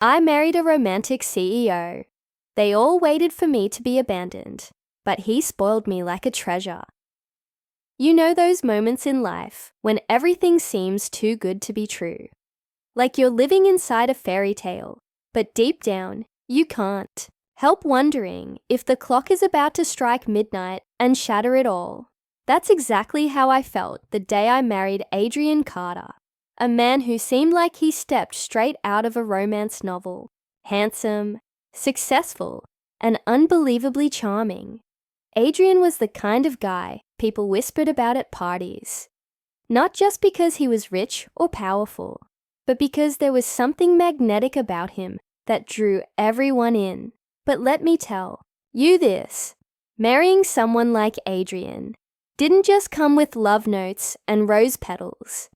I married a romantic CEO. They all waited for me to be abandoned, but he spoiled me like a treasure. You know those moments in life when everything seems too good to be true. Like you're living inside a fairy tale, but deep down, you can't help wondering if the clock is about to strike midnight and shatter it all. That's exactly how I felt the day I married Adrian Carter, a man who seemed like he stepped straight out of a romance novel. Handsome, successful, and unbelievably charming. Adrian was the kind of guy people whispered about at parties. Not just because he was rich or powerful, but because there was something magnetic about him that drew everyone in. But let me tell you this, marrying someone like Adrian didn't just come with love notes and rose petals.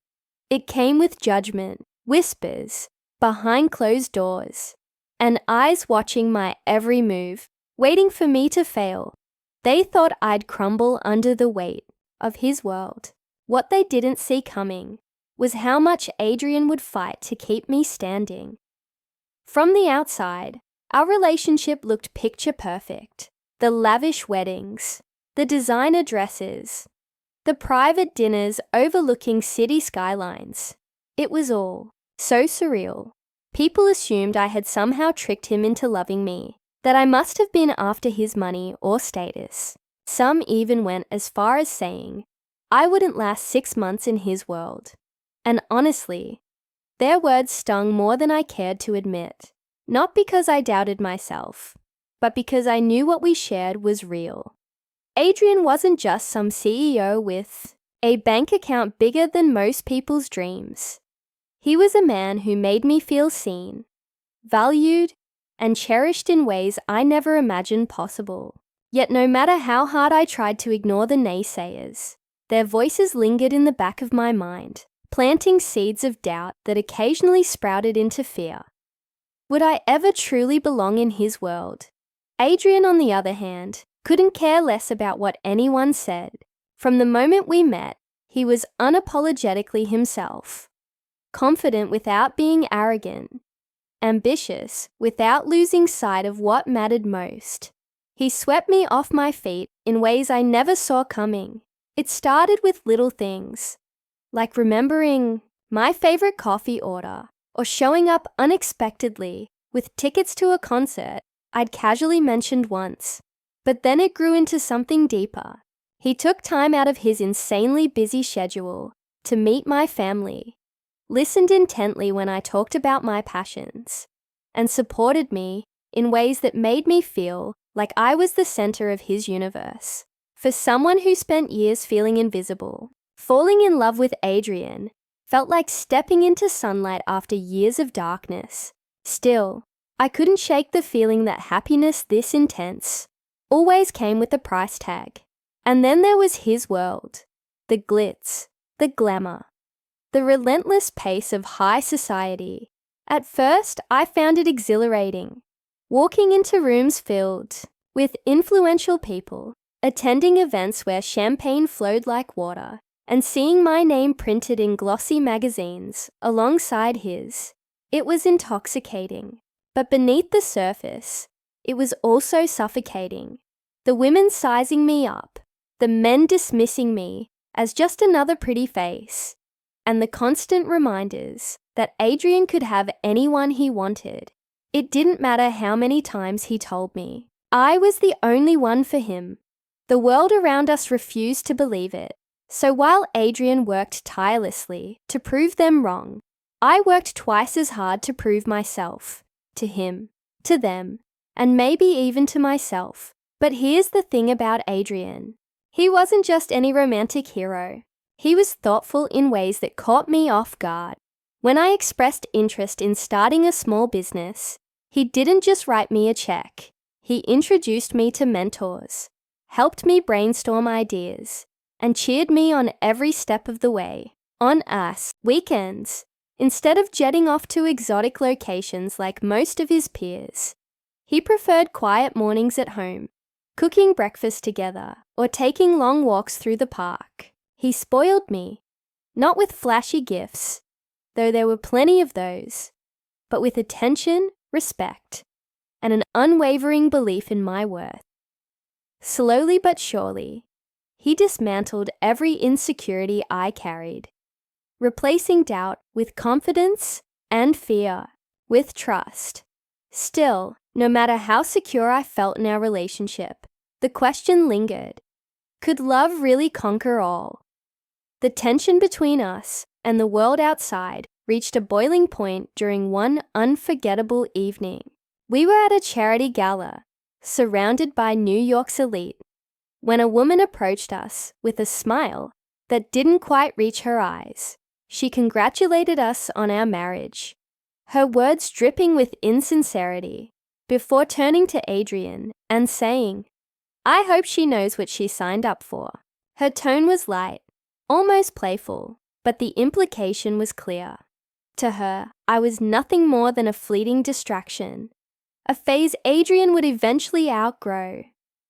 It came with judgment, whispers, behind closed doors, and eyes watching my every move, waiting for me to fail. They thought I'd crumble under the weight of his world. What they didn't see coming was how much Adrian would fight to keep me standing. From the outside, our relationship looked picture perfect. The lavish weddings, the designer dresses, the private dinners overlooking city skylines. It was all so surreal. People assumed I had somehow tricked him into loving me, that I must have been after his money or status. Some even went as far as saying I wouldn't last 6 months in his world. And honestly, their words stung more than I cared to admit. Not because I doubted myself, but because I knew what we shared was real. Adrian wasn't just some CEO with a bank account bigger than most people's dreams. He was a man who made me feel seen, valued, and cherished in ways I never imagined possible. Yet no matter how hard I tried to ignore the naysayers, their voices lingered in the back of my mind, planting seeds of doubt that occasionally sprouted into fear. Would I ever truly belong in his world? Adrian, on the other hand, couldn't care less about what anyone said. From the moment we met, he was unapologetically himself, confident without being arrogant, ambitious without losing sight of what mattered most. He swept me off my feet in ways I never saw coming. It started with little things, like remembering my favorite coffee order or showing up unexpectedly with tickets to a concert I'd casually mentioned once. But then it grew into something deeper. He took time out of his insanely busy schedule to meet my family, listened intently when I talked about my passions, and supported me in ways that made me feel like I was the center of his universe. For someone who spent years feeling invisible, falling in love with Adrian felt like stepping into sunlight after years of darkness. Still, I couldn't shake the feeling that happiness this intense always came with a price tag. And then there was his world, the glitz, the glamour, the relentless pace of high society. At first, I found it exhilarating, walking into rooms filled with influential people, attending events where champagne flowed like water, and seeing my name printed in glossy magazines alongside his. It was intoxicating, but beneath the surface, it was also suffocating. The women sizing me up, the men dismissing me as just another pretty face, and the constant reminders that Adrian could have anyone he wanted. It didn't matter how many times he told me I was the only one for him. The world around us refused to believe it. So while Adrian worked tirelessly to prove them wrong, I worked twice as hard to prove myself, to him, to them, and maybe even to myself. But here's the thing about Adrian. He wasn't just any romantic hero. He was thoughtful in ways that caught me off guard. When I expressed interest in starting a small business, he didn't just write me a check. He introduced me to mentors, helped me brainstorm ideas, and cheered me on every step of the way. On us weekends, instead of jetting off to exotic locations like most of his peers, he preferred quiet mornings at home, cooking breakfast together, or taking long walks through the park. He spoiled me, not with flashy gifts, though there were plenty of those, but with attention, respect, and an unwavering belief in my worth. Slowly but surely, he dismantled every insecurity I carried, replacing doubt with confidence and fear with trust. Still, no matter how secure I felt in our relationship, the question lingered. Could love really conquer all? The tension between us and the world outside reached a boiling point during one unforgettable evening. We were at a charity gala, surrounded by New York's elite, when a woman approached us with a smile that didn't quite reach her eyes. She congratulated us on our marriage, her words dripping with insincerity, before turning to Adrian and saying, "I hope she knows what she signed up for." Her tone was light, almost playful, but the implication was clear. To her, I was nothing more than a fleeting distraction, a phase Adrian would eventually outgrow.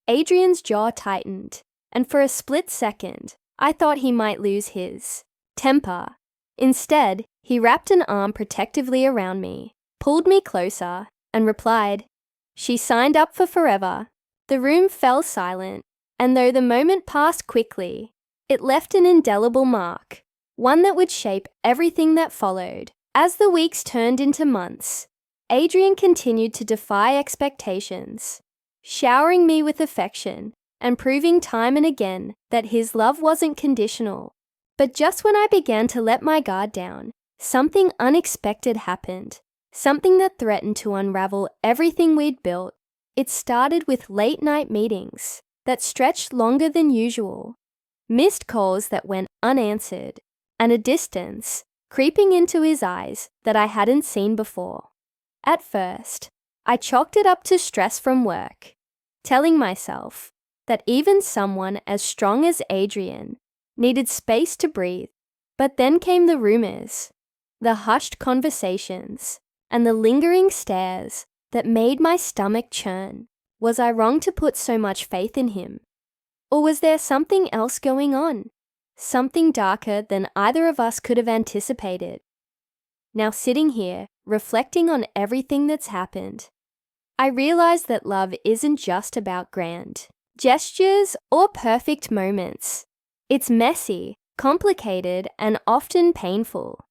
Adrian's jaw tightened, and for a split second, I thought he might lose his temper. Instead, he wrapped an arm protectively around me, pulled me closer, and replied, "She signed up for forever." The room fell silent, and though the moment passed quickly, it left an indelible mark, one that would shape everything that followed. As the weeks turned into months, Adrian continued to defy expectations, showering me with affection and proving time and again that his love wasn't conditional. But just when I began to let my guard down, something unexpected happened, something that threatened to unravel everything we'd built. It started with late-night meetings that stretched longer than usual, missed calls that went unanswered, and a distance creeping into his eyes that I hadn't seen before. At first, I chalked it up to stress from work, telling myself that even someone as strong as Adrian needed space to breathe. But then came the rumors, the hushed conversations, and the lingering stares that made my stomach churn. Was I wrong to put so much faith in him? Or was there something else going on? Something darker than either of us could have anticipated. Now sitting here, reflecting on everything that's happened, I realize that love isn't just about grand gestures or perfect moments. It's messy, complicated, and often painful.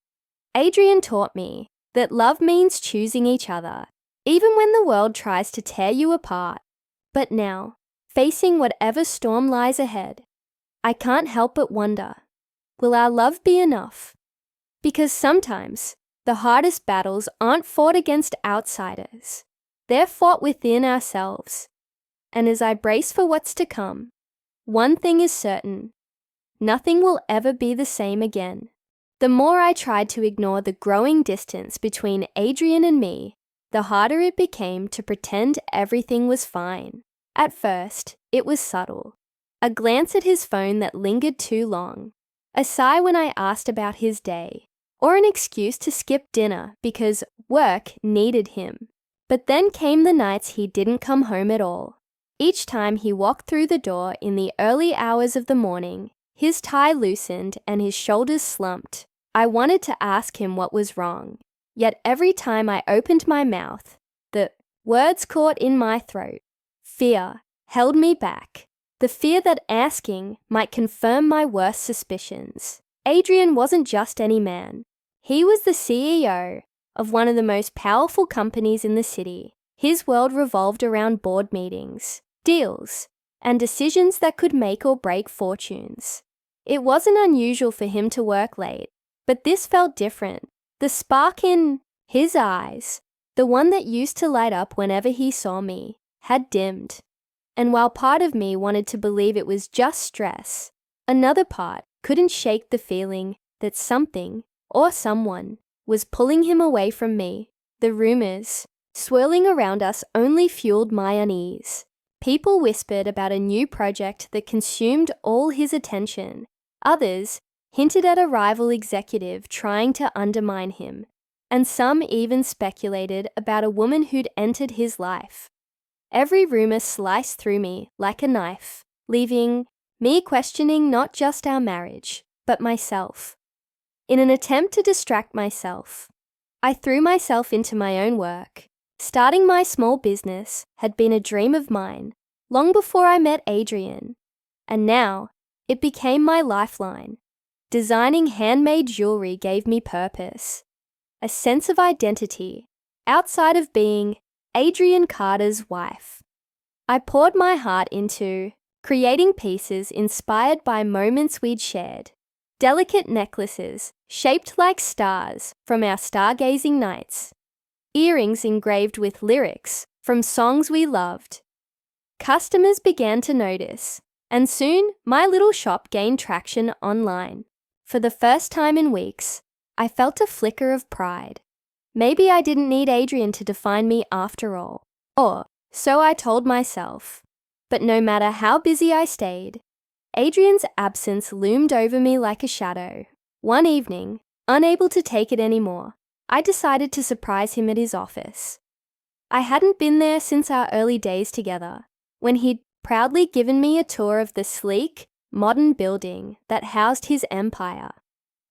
Adrian taught me that love means choosing each other, even when the world tries to tear you apart. But now, facing whatever storm lies ahead, I can't help but wonder, will our love be enough? Because sometimes, the hardest battles aren't fought against outsiders. They're fought within ourselves. And as I brace for what's to come, one thing is certain: nothing will ever be the same again. The more I tried to ignore the growing distance between Adrian and me, the harder it became to pretend everything was fine. At first, it was subtle. A glance at his phone that lingered too long, a sigh when I asked about his day, or an excuse to skip dinner because work needed him. But then came the nights he didn't come home at all. Each time he walked through the door in the early hours of the morning, his tie loosened and his shoulders slumped. I wanted to ask him what was wrong, yet every time I opened my mouth, the words caught in my throat. Fear held me back, the fear that asking might confirm my worst suspicions. Adrian wasn't just any man. He was the CEO of one of the most powerful companies in the city. His world revolved around board meetings, deals, and decisions that could make or break fortunes. It wasn't unusual for him to work late, but this felt different. The spark in his eyes, the one that used to light up whenever he saw me, had dimmed. And while part of me wanted to believe it was just stress, another part couldn't shake the feeling that something or someone was pulling him away from me. The rumors swirling around us only fueled my unease. People whispered about a new project that consumed all his attention. Others hinted at a rival executive trying to undermine him, and some even speculated about a woman who'd entered his life. Every rumor sliced through me like a knife, leaving me questioning not just our marriage, but myself. In an attempt to distract myself, I threw myself into my own work, Starting my small business had been a dream of mine long before I met Adrian, and now it became my lifeline. Designing handmade jewelry gave me purpose, a sense of identity outside of being Adrian Carter's wife. I poured my heart into creating pieces inspired by moments we'd shared, delicate necklaces shaped like stars from our stargazing nights, earrings engraved with lyrics from songs we loved. Customers began to notice, and soon my little shop gained traction online. For the first time in weeks, I felt a flicker of pride. Maybe I didn't need Adrian to define me after all, or so I told myself. But no matter how busy I stayed, Adrian's absence loomed over me like a shadow. One evening, unable to take it anymore, I decided to surprise him at his office. I hadn't been there since our early days together, when he'd proudly given me a tour of the sleek, modern building that housed his empire.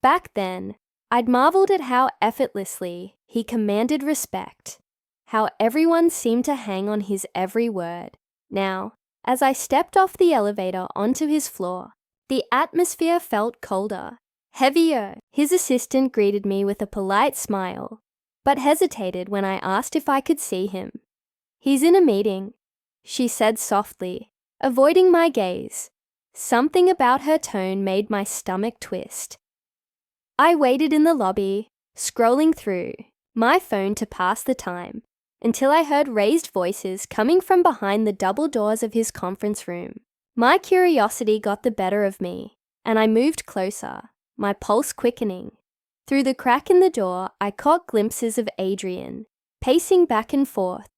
Back then, I'd marveled at how effortlessly he commanded respect, how everyone seemed to hang on his every word. Now, as I stepped off the elevator onto his floor, the atmosphere felt colder, heavier. His assistant greeted me with a polite smile, but hesitated when I asked if I could see him. "He's in a meeting," she said softly, avoiding my gaze. Something about her tone made my stomach twist. I waited in the lobby, scrolling through my phone to pass the time, until I heard raised voices coming from behind the double doors of his conference room. My curiosity got the better of me, and I moved closer, my pulse quickening. Through the crack in the door, I caught glimpses of Adrian, pacing back and forth,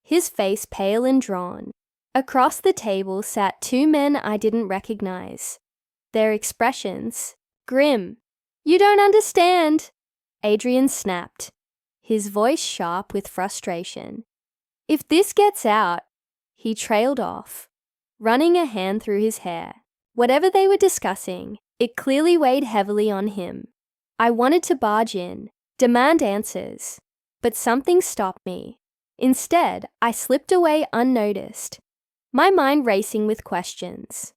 his face pale and drawn. Across the table sat two men I didn't recognize, their expressions grim. "You don't understand," Adrian snapped, his voice sharp with frustration. "If this gets out," he trailed off, running a hand through his hair. Whatever they were discussing, it clearly weighed heavily on him. I wanted to barge in, demand answers, but something stopped me. Instead, I slipped away unnoticed, my mind racing with questions.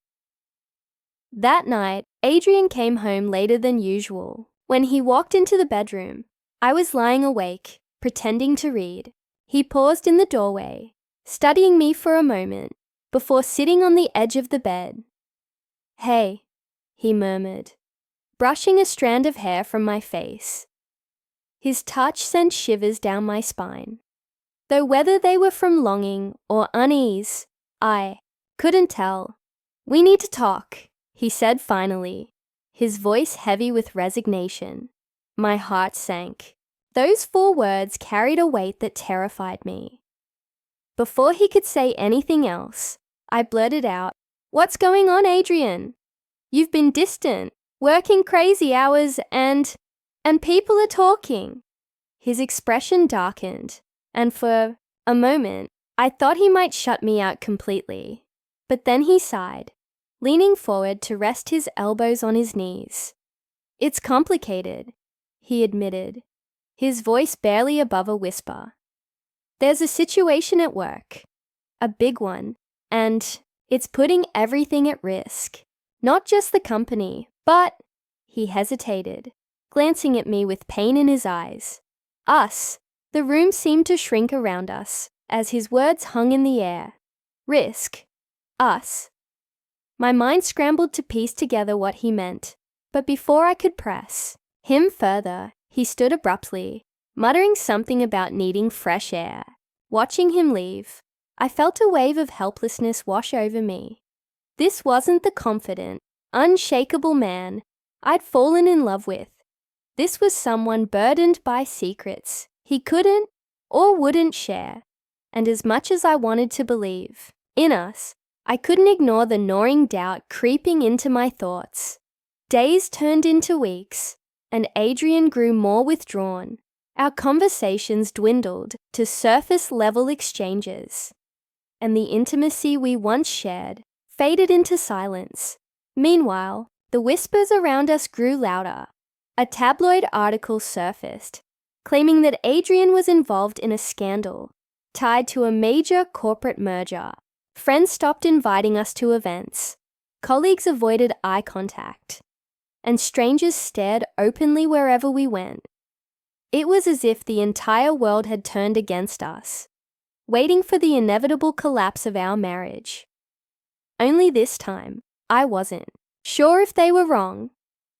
That night, Adrian came home later than usual. When he walked into the bedroom, I was lying awake, pretending to read. He paused in the doorway, studying me for a moment, before sitting on the edge of the bed. "Hey," he murmured, brushing a strand of hair from my face. His touch sent shivers down my spine. Though whether they were from longing or unease, I couldn't tell. "We need to talk," he said finally, his voice heavy with resignation. My heart sank. Those 4 words carried a weight that terrified me. Before he could say anything else, I blurted out, "What's going on, Adrian? You've been distant, working crazy hours and people are talking." His expression darkened, and for a moment, I thought he might shut me out completely. But then he sighed, leaning forward to rest his elbows on his knees. "It's complicated," he admitted, his voice barely above a whisper. "There's a situation at work, a big one, and it's putting everything at risk. Not just the company, but—" He hesitated, glancing at me with pain in his eyes. "Us." The room seemed to shrink around us as his words hung in the air. "Risk. Us." My mind scrambled to piece together what he meant, but before I could press him further, he stood abruptly, muttering something about needing fresh air. Watching him leave, I felt a wave of helplessness wash over me. This wasn't the confident, unshakable man I'd fallen in love with. This was someone burdened by secrets he couldn't or wouldn't share. And as much as I wanted to believe in us, I couldn't ignore the gnawing doubt creeping into my thoughts. Days turned into weeks, and Adrian grew more withdrawn. Our conversations dwindled to surface-level exchanges, and the intimacy we once shared faded into silence. Meanwhile, the whispers around us grew louder. A tabloid article surfaced, claiming that Adrian was involved in a scandal tied to a major corporate merger. Friends stopped inviting us to events. Colleagues avoided eye contact. And strangers stared openly wherever we went. It was as if the entire world had turned against us, waiting for the inevitable collapse of our marriage. Only this time, I wasn't sure if they were wrong.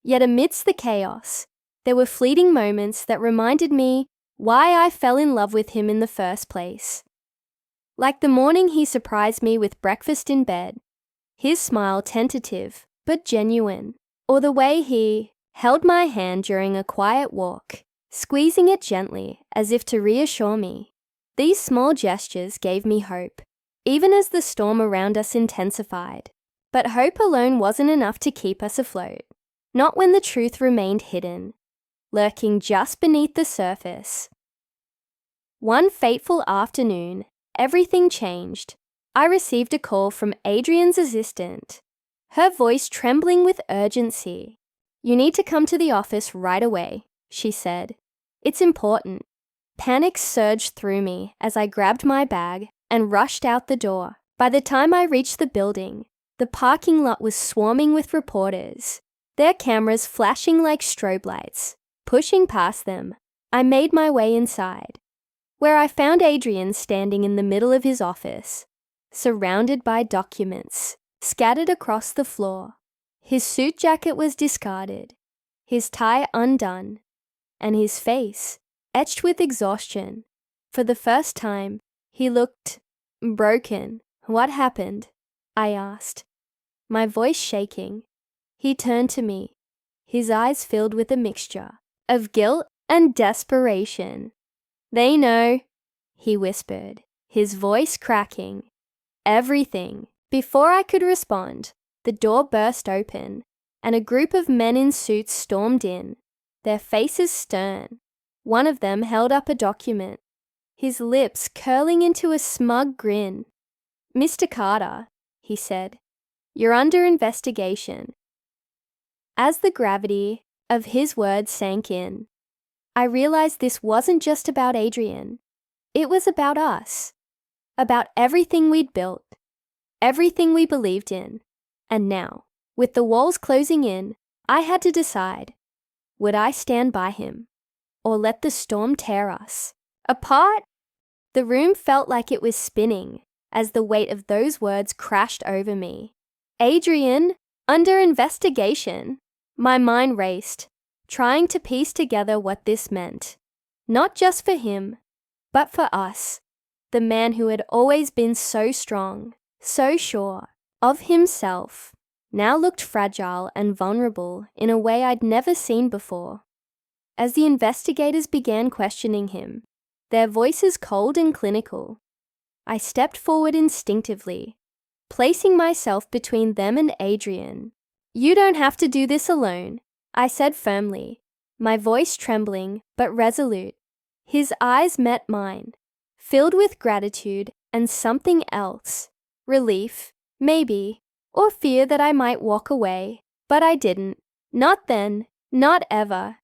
Yet amidst the chaos, there were fleeting moments that reminded me why I fell in love with him in the first place. Like the morning he surprised me with breakfast in bed, his smile tentative but genuine, or the way he held my hand during a quiet walk, squeezing it gently as if to reassure me. These small gestures gave me hope, even as the storm around us intensified. But hope alone wasn't enough to keep us afloat, not when the truth remained hidden, lurking just beneath the surface. One fateful afternoon, everything changed. I received a call from Adrian's assistant, her voice trembling with urgency. "You need to come to the office right away," she said. "It's important." Panic surged through me as I grabbed my bag and rushed out the door. By the time I reached the building, the parking lot was swarming with reporters, their cameras flashing like strobe lights. Pushing past them, I made my way inside, where I found Adrian standing in the middle of his office, surrounded by documents scattered across the floor. His suit jacket was discarded, his tie undone, and his face etched with exhaustion. For the first time, he looked broken. "What happened?" I asked, my voice shaking. He turned to me, his eyes filled with a mixture of guilt and desperation. "They know," he whispered, his voice cracking. "Everything." Before I could respond, the door burst open, and a group of men in suits stormed in, their faces stern. One of them held up a document, his lips curling into a smug grin. "Mr. Carter," he said, "you're under investigation." As the gravity of his words sank in, I realized this wasn't just about Adrian. It was about us, about everything we'd built, everything we believed in. And now, with the walls closing in, I had to decide, would I stand by him or let the storm tear us apart? The room felt like it was spinning as the weight of those words crashed over me. Adrian, under investigation. My mind raced, trying to piece together what this meant. Not just for him, but for us, the man who had always been so strong, so sure of himself, now looked fragile and vulnerable in a way I'd never seen before. As the investigators began questioning him, their voices cold and clinical, I stepped forward instinctively, placing myself between them and Adrian. "You don't have to do this alone," I said firmly, my voice trembling but resolute. His eyes met mine, filled with gratitude and something else. Relief, maybe, or fear that I might walk away, but I didn't. Not then, not ever.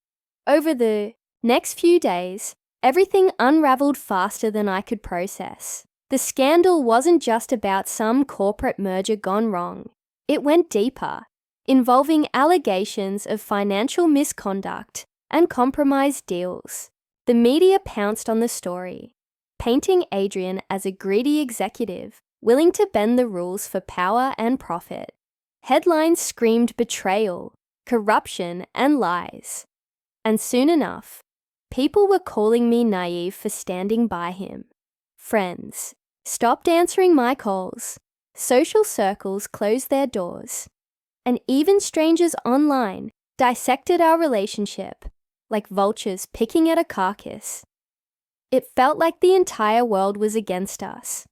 Over the next few days, everything unraveled faster than I could process. The scandal wasn't just about some corporate merger gone wrong. It went deeper, involving allegations of financial misconduct and compromised deals. The media pounced on the story, painting Adrian as a greedy executive, willing to bend the rules for power and profit. Headlines screamed betrayal, corruption, and lies. And soon enough, people were calling me naive for standing by him. Friends stopped answering my calls. Social circles closed their doors. And even strangers online dissected our relationship like vultures picking at a carcass. It felt like the entire world was against us,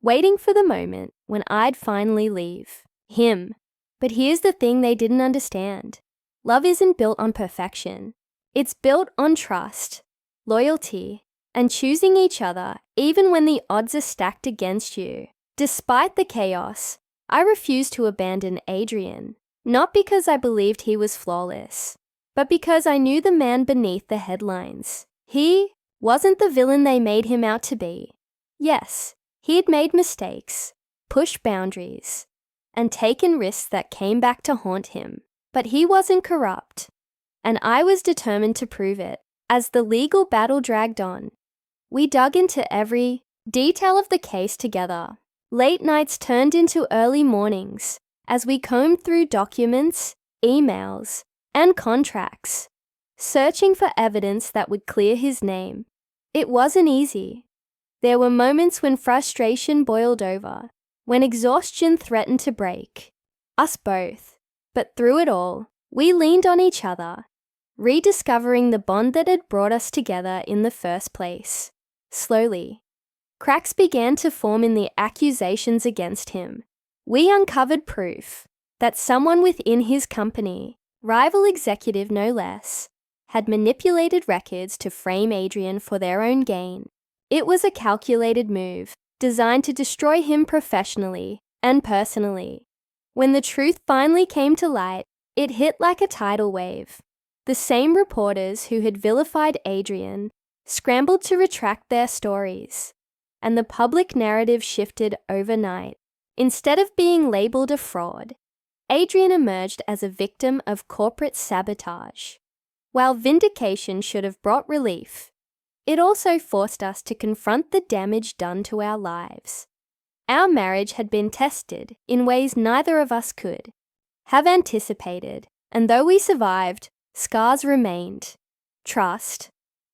waiting for the moment when I'd finally leave him. But here's the thing they didn't understand. Love isn't built on perfection. It's built on trust, loyalty, and choosing each other even when the odds are stacked against you. Despite the chaos, I refused to abandon Adrian, not because I believed he was flawless, but because I knew the man beneath the headlines. He wasn't the villain they made him out to be. Yes, he had made mistakes, pushed boundaries, and taken risks that came back to haunt him. But he wasn't corrupt, and I was determined to prove it. As the legal battle dragged on, we dug into every detail of the case together. Late nights turned into early mornings as we combed through documents, emails, and contracts, searching for evidence that would clear his name. It wasn't easy. There were moments when frustration boiled over, when exhaustion threatened to break us both. But through it all, we leaned on each other, rediscovering the bond that had brought us together in the first place. Slowly, cracks began to form in the accusations against him. We uncovered proof that someone within his company, rival executive no less, had manipulated records to frame Adrian for their own gain. It was a calculated move, designed to destroy him professionally and personally. When the truth finally came to light, it hit like a tidal wave. The same reporters who had vilified Adrian scrambled to retract their stories, and the public narrative shifted overnight. Instead of being labeled a fraud, Adrian emerged as a victim of corporate sabotage. While vindication should have brought relief, it also forced us to confront the damage done to our lives. Our marriage had been tested in ways neither of us could have anticipated, and though we survived, scars remained. Trust,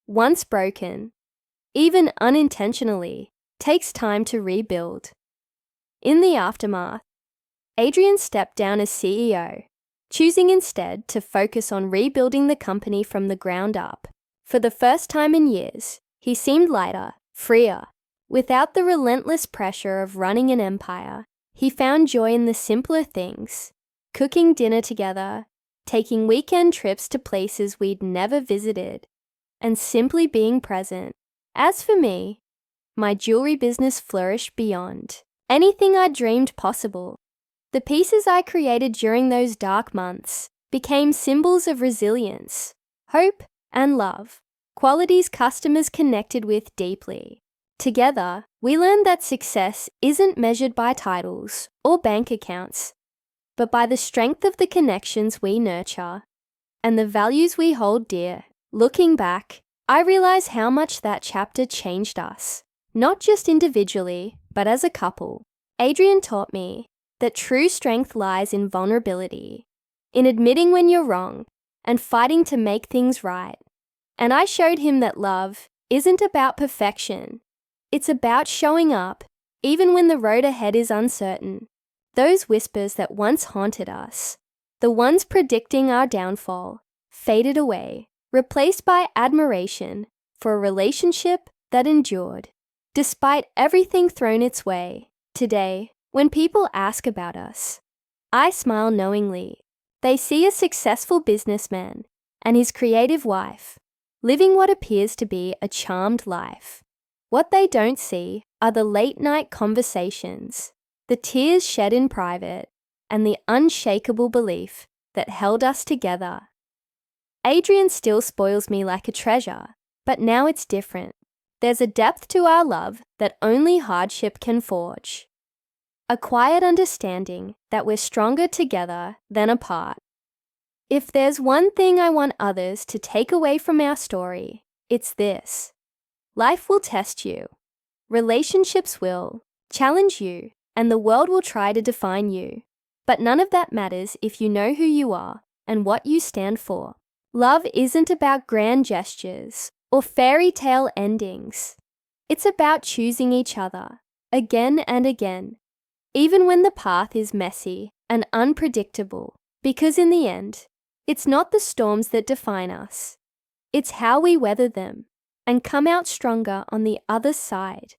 once broken, even unintentionally, takes time to rebuild. In the aftermath, Adrian stepped down as CEO, choosing instead to focus on rebuilding the company from the ground up. For the first time in years, he seemed lighter, freer. Without the relentless pressure of running an empire, he found joy in the simpler things: cooking dinner together, taking weekend trips to places we'd never visited, and simply being present. As for me, my jewelry business flourished beyond anything I dreamed possible. The pieces I created during those dark months became symbols of resilience, hope, and love, qualities customers connected with deeply. Together, we learned that success isn't measured by titles or bank accounts, but by the strength of the connections we nurture and the values we hold dear. Looking back, I realize how much that chapter changed us, not just individually, but as a couple. Adrian taught me that true strength lies in vulnerability, in admitting when you're wrong and fighting to make things right. And I showed him that love isn't about perfection. It's about showing up, even when the road ahead is uncertain. Those whispers that once haunted us, the ones predicting our downfall, faded away, replaced by admiration for a relationship that endured. Despite everything thrown its way, today, when people ask about us, I smile knowingly. They see a successful businessman and his creative wife, living what appears to be a charmed life. What they don't see are the late-night conversations, the tears shed in private, and the unshakable belief that held us together. Adrian still spoils me like a treasure, but now it's different. There's a depth to our love that only hardship can forge. A quiet understanding that we're stronger together than apart. If there's one thing I want others to take away from our story, it's this. Life will test you. Relationships will challenge you, and the world will try to define you. But none of that matters if you know who you are and what you stand for. Love isn't about grand gestures or fairy tale endings. It's about choosing each other, again and again, even when the path is messy and unpredictable, because in the end, it's not the storms that define us. It's how we weather them and come out stronger on the other side.